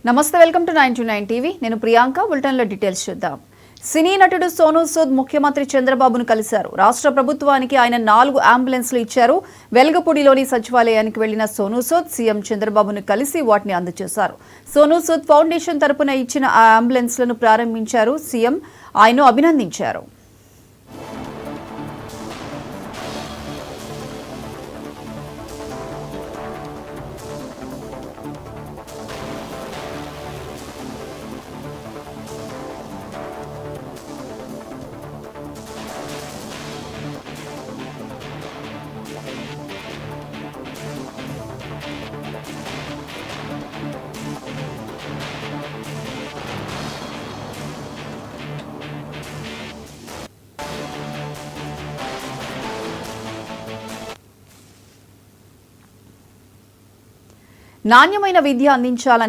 నమస్తే, welcome to 929 TV. నేను ప్రియాంక. బులెటిన్లో డీటెయిల్స్ చూద్దాం. సినీ నటుడు సోనూ సూద్ ముఖ్యమంత్రి చంద్రబాబును కలిశారు. రాష్ట్ర ప్రభుత్వానికి ఆయన 4 అంబులెన్స్లు ఇచ్చారు. వెల్గపూడిలోని సచివాలయానికి వెళ్లిన సోనూ సూద్ సీఎం చంద్రబాబును కలిసి వాటిని అందజేశారు. సోనూ సూద్ ఫౌండేషన్ తరపున ఇచ్చిన ఆ అంబులెన్స్లను ప్రారంభించారు. సీఎం ఆయన్ను అభినందించారు. నాణ్యమైన విద్య అందించాలని